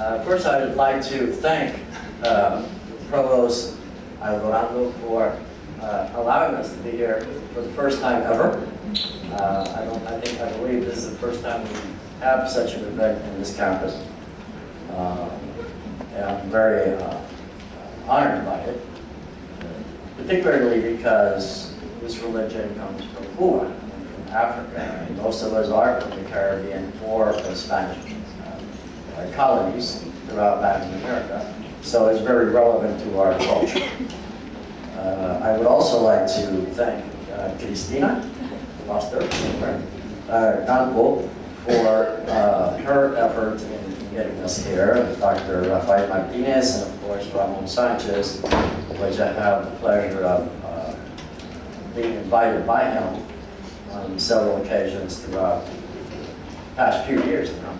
First, I would like to thank Provost Alvarado for allowing us to be here for the first time ever. I believe this is the first time we have such an event in this campus. And I'm very honored by it, particularly because this religion comes from Cuba and from Africa, and most of us are from the Caribbean or from Spanish colonies throughout Latin America, so it's very relevant to our culture. I would also like to thank Cristina Foster Campo for her effort in getting us here, Dr. Rafael Martinez, and of course Ramon Sanchez, which I have the pleasure of being invited by him on several occasions throughout the past few years now,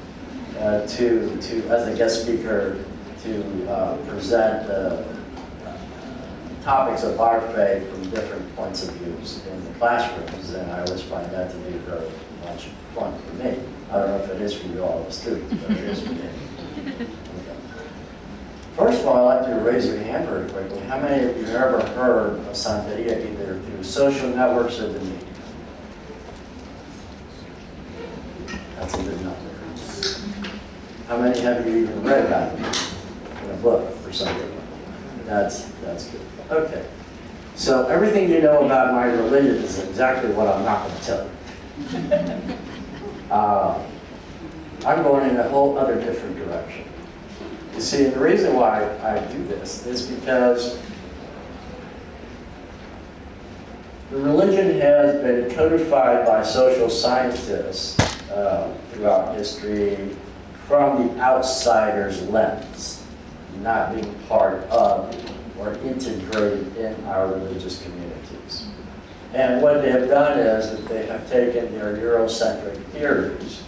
as a guest speaker to present topics of our faith from different points of views in the classrooms, and I always find that to be very much fun for me. I don't know if it is for you all the students, but it is for me. Okay. First of all, I'd like you to raise your hand very quickly. How many of you have ever heard of Santeria either through social networks or the media? That's a good number. How many have you even read about it in a book or something? That's good. Okay. So everything you know about my religion is exactly what I'm not going to tell you. I'm going in a whole other different direction. You see, the reason why I do this is because the religion has been codified by social scientists throughout history from the outsider's lens, not being part of or integrated in our religious communities. And what they have done is that they have taken their Eurocentric theories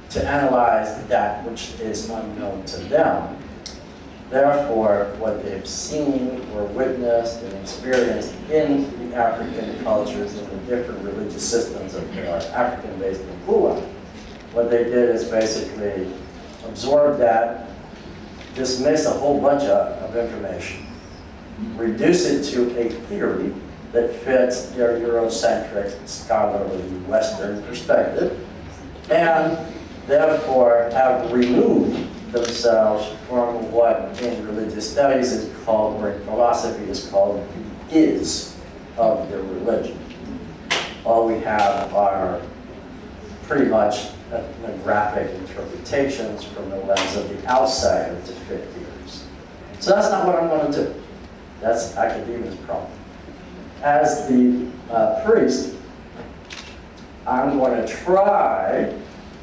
to analyze that which is unknown to them. Therefore, what they've seen or witnessed and experienced in the African cultures and the different religious systems that are African-based in Cuba, what they did is basically absorb that, dismiss a whole bunch of information, reduce it to a theory that fits their Eurocentric, scholarly, Western perspective, and therefore have removed themselves from what in religious studies is called, or in philosophy is called, is of their religion. All we have are pretty much ethnographic interpretations from the lens of the outsider to fit theories. So that's not what I'm going to do. That's academia's problem. As the priest, I'm going to try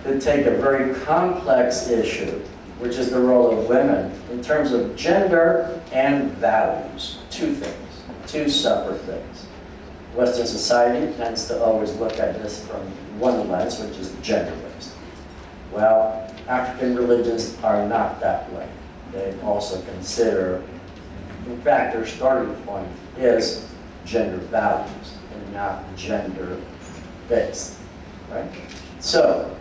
to take a very complex issue, which is the role of women in terms of gender and values. Two things, two separate things. Western society tends to always look at this from one lens, which is gender-based. Well, African religions are not that way. They also consider, in fact, their starting point is gender values and not gender-based, right? So,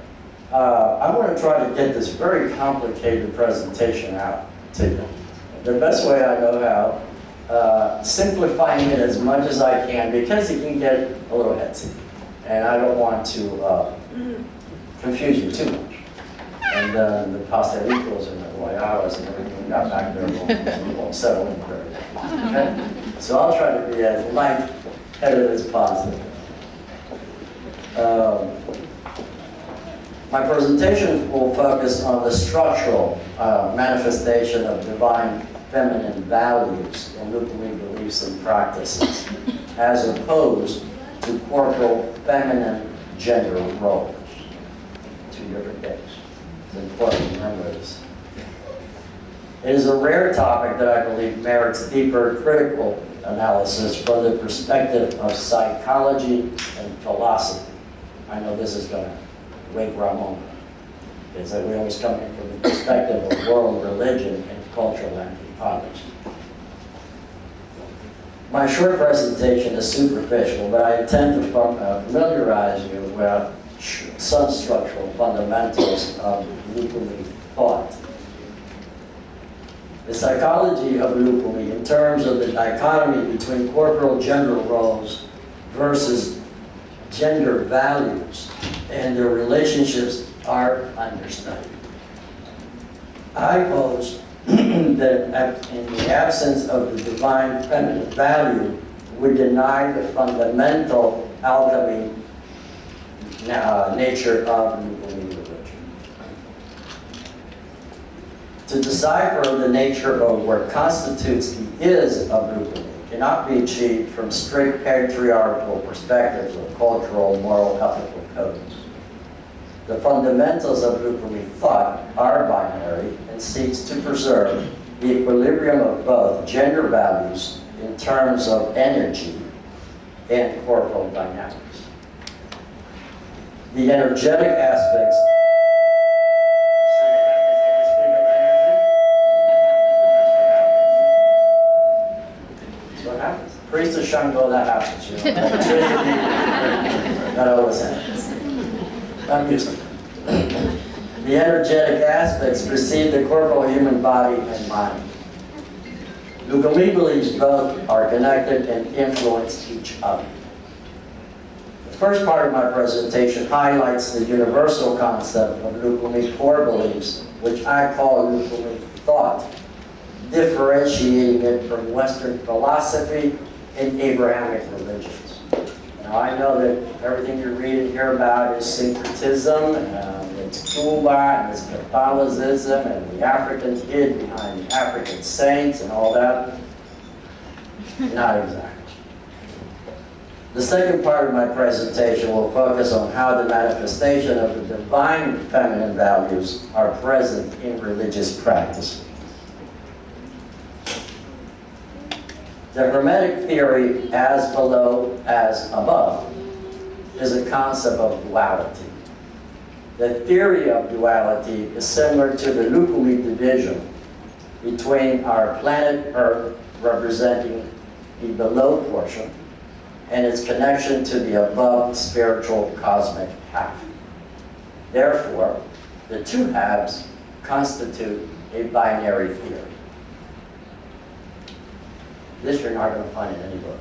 I want to try to get this very complicated presentation out to you. The best way I know how, simplifying it as much as I can, because it can get a little heady. And I don't want to confuse you too much. And then the pastelicos and the guayabas and everything got back there won't settle in very well. Okay? So I'll try to be as light-headed as possible. My presentation will focus on the structural manifestation of divine feminine values and Lukumi beliefs and practices, as opposed to corporal feminine gender roles. Two different things. It's important to remember this. It is a rare topic that I believe merits deeper critical analysis from the perspective of psychology and philosophy. I know this is going to wake Ramon, is that we always come in from the perspective of world religion and cultural anthropology. My short presentation is superficial, but I intend to familiarize you with some structural fundamentals of Lukumi thought The psychology of Lukumi, in terms of the dichotomy between corporal gender roles versus gender values and their relationships, are understudied. I pose that in the absence of the divine feminine value would deny the fundamental alchemy nature of Lukumi religion. To decipher the nature of what constitutes the is of Lukumi cannot be achieved from strict patriarchal perspectives or cultural, moral, ethical codes. The fundamentals of Lukumi thought are binary and seeks to preserve the equilibrium of both gender values in terms of energy and corporal dynamics. The energetic aspects. That's what happens. Priest of Shango, that happens, you know. That always happens. I'm used to it. The energetic aspects precede the corporal human body and mind. Lukumi believes both are connected and influence each other. The first part of my presentation highlights the universal concept of Lukumi core beliefs, which I call Lukumi thought, differentiating it from Western philosophy and Abrahamic religions. Now, I know that everything you read and hear about is syncretism, it's Cuba, and it's Catholicism, and the Africans hid behind the African saints and all that. Not exactly. The second part of my presentation will focus on how the manifestation of the divine feminine values are present in religious practice. The Hermetic theory, as below, as above, is a concept of duality. The theory of duality is similar to the Lukumi division between our planet Earth, representing the below portion, and its connection to the above spiritual cosmic half. Therefore, the two halves constitute a binary theory. This you're not going to find in any book.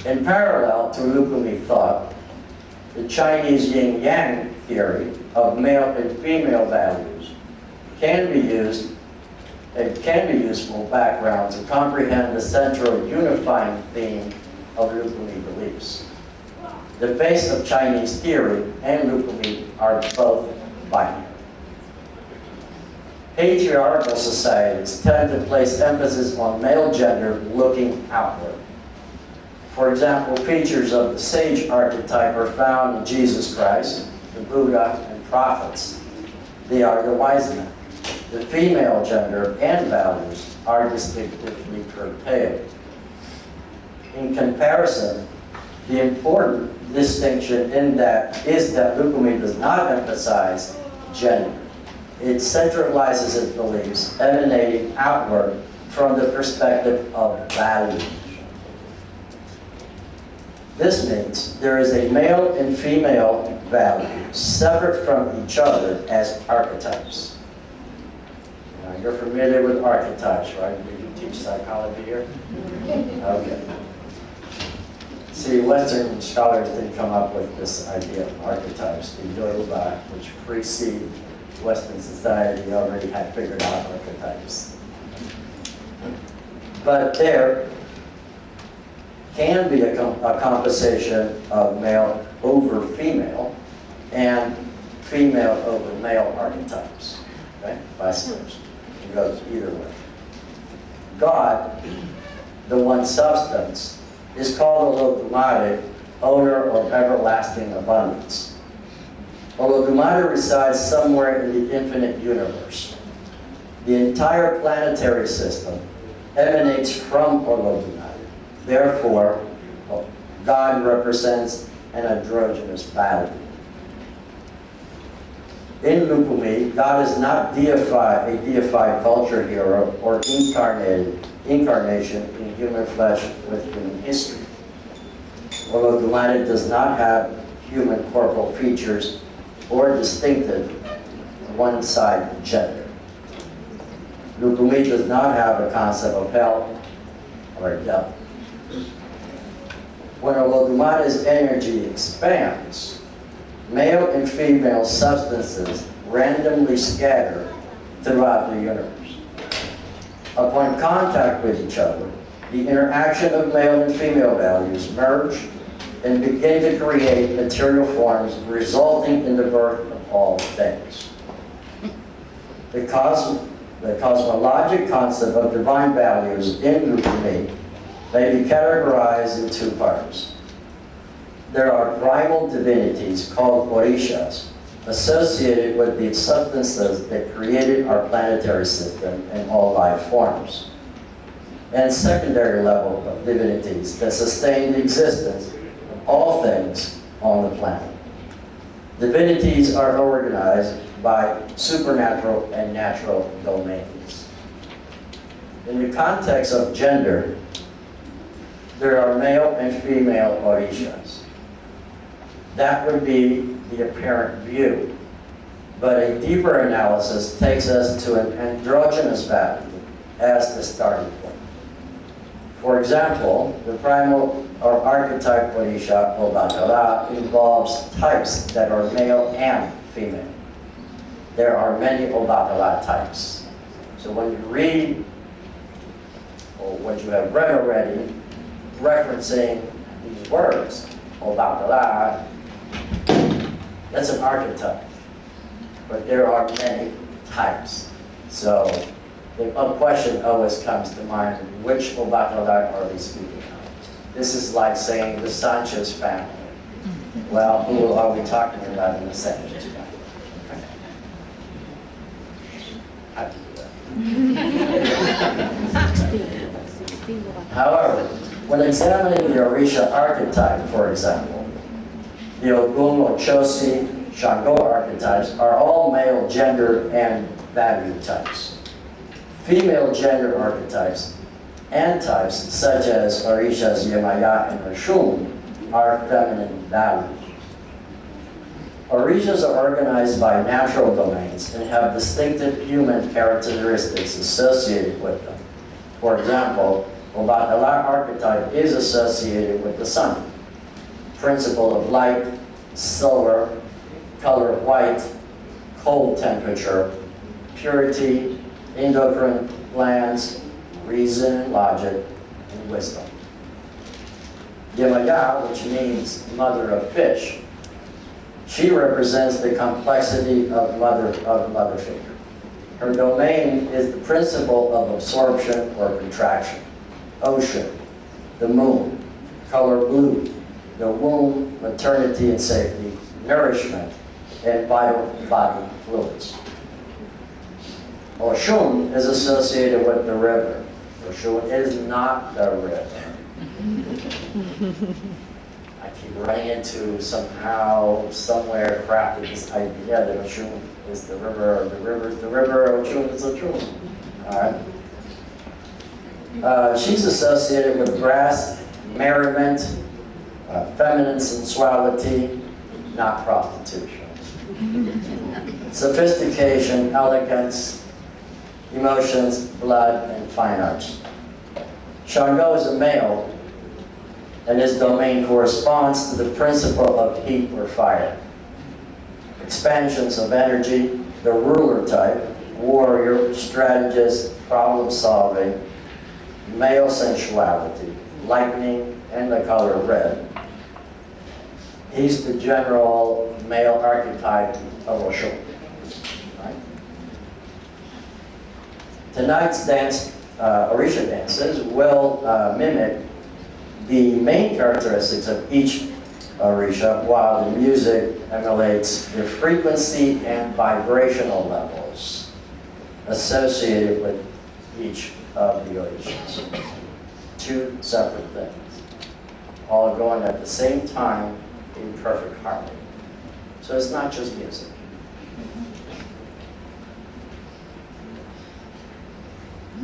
In parallel to Lukumi thought, the Chinese yin-yang theory of male and female values can be useful background to comprehend the central unifying theme of Lukumi beliefs. The base of Chinese theory and Lukumi are both binary. Patriarchal societies tend to place emphasis on male gender looking outward. For example, features of the sage archetype are found in Jesus Christ, the Buddha, and prophets. They are the wise men. The female gender and values are distinctively curtailed. In comparison, the important distinction in that is that Lukumi does not emphasize gender. It centralizes its beliefs emanating outward from the perspective of value. This means there is a male and female value separate from each other as archetypes. Now, you're familiar with archetypes, right? Did you teach psychology here? Okay. See, Western scholars didn't come up with this idea of archetypes. The Yoruba, which precede Western society, already had figured out archetypes. But there can be a composition of male over female and female over male archetypes, okay? Vice versa. It goes either way. God, the one substance, is called Olodumare, owner of everlasting abundance. Olodumare resides somewhere in the infinite universe. The entire planetary system emanates from Olodumare. Therefore, God represents an androgynous value. In Lukumi, God is not a deified culture hero or incarnation in human flesh with human history. Olodumare does not have human corporal features or distinctive one-side gender. Lukumi does not have a concept of hell or devil. When Olodumare's energy expands, male and female substances randomly scatter throughout the universe. Upon contact with each other, the interaction of male and female values merge and begin to create material forms, resulting in the birth of all things. The cosmologic concept of divine values in Lukumi may be categorized in two parts. There are primal divinities called orishas, associated with the substances that created our planetary system and all life forms, and secondary level of divinities that sustain the existence of all things on the planet. Divinities are organized by supernatural and natural domains. In the context of gender, there are male and female orishas. That would be the apparent view, but a deeper analysis takes us to an androgynous value as the starting point. For example, the primal or archetype orisha, Oba, involves types that are male and female. There are many Oba types. So when you read, or what you have read already, referencing these words, Oba, that's an archetype. But there are many types. So the question always comes to mind, which Oba are we speaking of? This is like saying the Sanchez family. Well, who are we talking about in the Sanchez family? I have to do that. However, when examining the Orisha archetype, for example, the Ogum, Ochosi, Shango archetypes are all male gender and value types. Female gender archetypes and types such as Orishas, Yemaya, and Oshun are feminine values. Orishas are organized by natural domains and have distinctive human characteristics associated with them. For example, Obatala archetype is associated with the sun, principle of light, silver, color of white, cold temperature, purity, endocrine glands, reason and logic, and wisdom. Yemaya, which means mother of fish, she represents the complexity of mother figure. Her domain is the principle of absorption or contraction. Ocean, the moon, color blue, the womb, maternity and safety, nourishment, and vital body fluids. Oshun is associated with the river. Oshun is not the river. I keep running into somehow, somewhere crafted this idea that Oshun is the river, or the river is the river, Oshun is Oshun. All right? She's associated with grass, merriment, feminine sensuality, not prostitution. Sophistication, elegance, emotions, blood, and fine arts. Shango is a male, and his domain corresponds to the principle of heat or fire. Expansions of energy, the ruler type, warrior, strategist, problem solving, male sensuality, lightning, and the color red. He's the general male archetype of Oshun. Right? Tonight's dance, Orisha dances, will mimic the main characteristics of each Orisha, while the music emulates the frequency and vibrational levels associated with each of the Orishas. Two separate things, all going at the same time in perfect harmony. So it's not just music.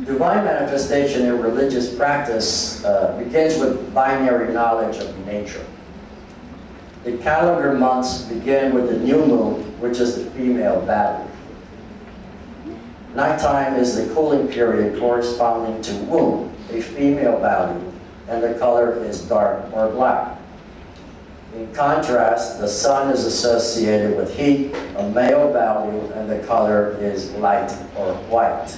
Divine manifestation in religious practice begins with binary knowledge of nature. The calendar months begin with the new moon, which is the female value. Nighttime is the cooling period corresponding to womb, a female value, and the color is dark or black. In contrast, the sun is associated with heat, a male value, and the color is light or white.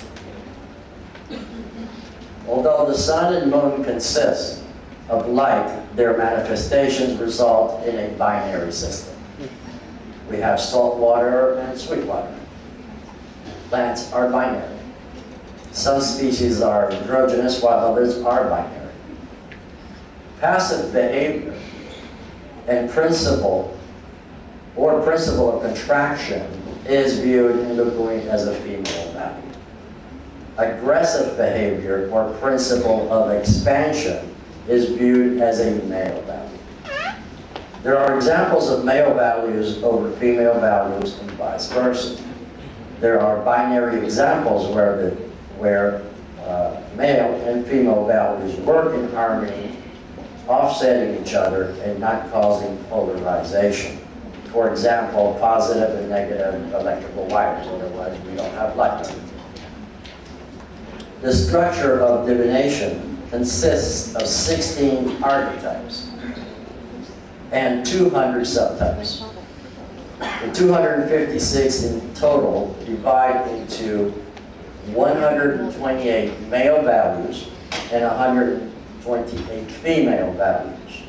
Although the sun and moon consist of light, their manifestations result in a binary system. We have salt water and sweet water. Plants are binary. Some species are androgynous, while others are binary. Passive behavior and principle of contraction is viewed in Lukumi as a female value. Aggressive behavior or principle of expansion is viewed as a male value. There are examples of male values over female values and vice versa. There are binary examples where male and female values work in harmony, offsetting each other and not causing polarization. For example, positive and negative electrical wires, otherwise we don't have light. The structure of divination consists of 16 archetypes and 200 subtypes. The 256 in total divide into 128 male values and 128 female values.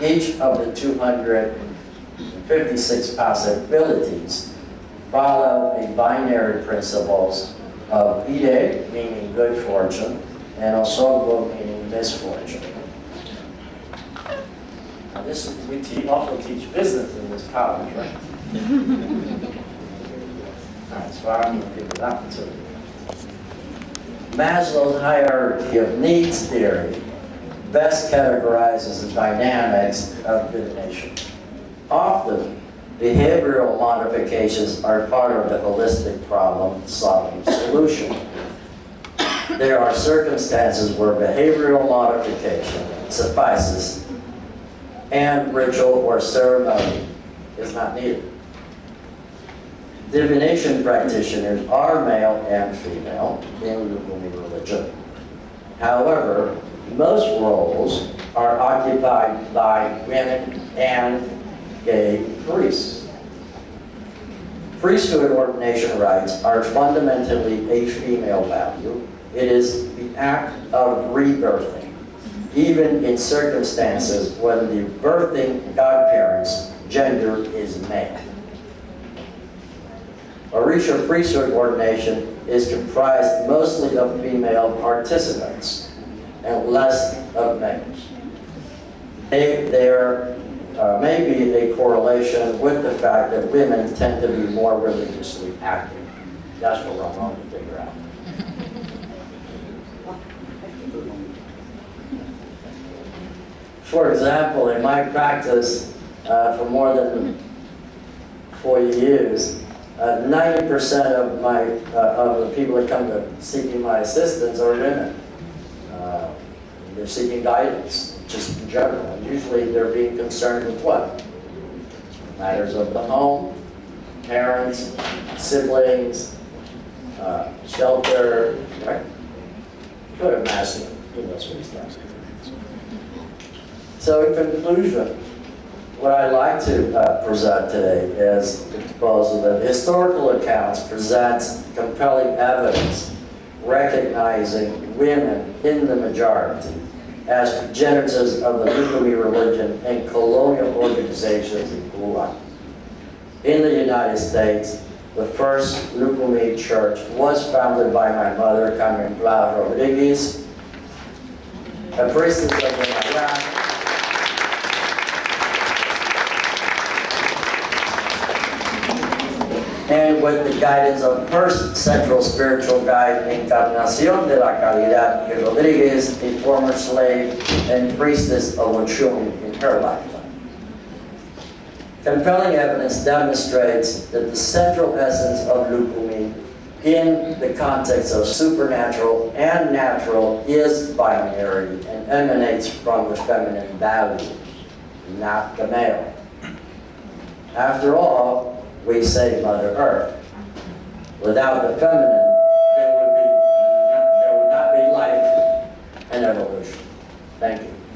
Each of the 256 possibilities follow a binary principles of ide, meaning good fortune, and osogo, meaning misfortune. Now we also teach business in this college, right? Alright, so I'm going to give it that to you. Maslow's hierarchy of needs theory best categorizes the dynamics of divination. Often, behavioral modifications are part of the holistic problem-solving solution. There are circumstances where behavioral modification suffices and ritual or ceremony is not needed. Divination practitioners are male and female in Lukumi religion. However, most roles are occupied by women and gay priests. Priesthood ordination rites are fundamentally a female value. It is the act of rebirthing, even in circumstances when the birthing godparent's gender is male. Orisha priesthood ordination is comprised mostly of female participants and less of males. There may be a correlation with the fact that women tend to be more religiously active. That's what I'm going to figure out. For example, in my practice for more than 40 years, 90% of the people that come to seeking my assistance are women. They're seeking guidance, just in general. And usually they're being concerned with what? Matters of the home, parents, siblings, shelter, right? Go to Massey, he knows what he's doing. So in conclusion, what I'd like to present today is the proposal that historical accounts present compelling evidence recognizing women in the majority as progenitors of the Lukumi religion and colonial organizations in Gulag. In the United States, the first Lukumi church was founded by my mother, Carmen Blas Rodriguez, a priestess of the Mayan. And with the guidance of first central spiritual guide, Encarnacion de la Caridad Rodriguez, a former slave and priestess of Ochum in her lifetime. Compelling evidence demonstrates that the central essence of Lukumi in the context of supernatural and natural is binary and emanates from the feminine values, not the male. After all, we say Mother Earth. Without the feminine, evolution. Thank you.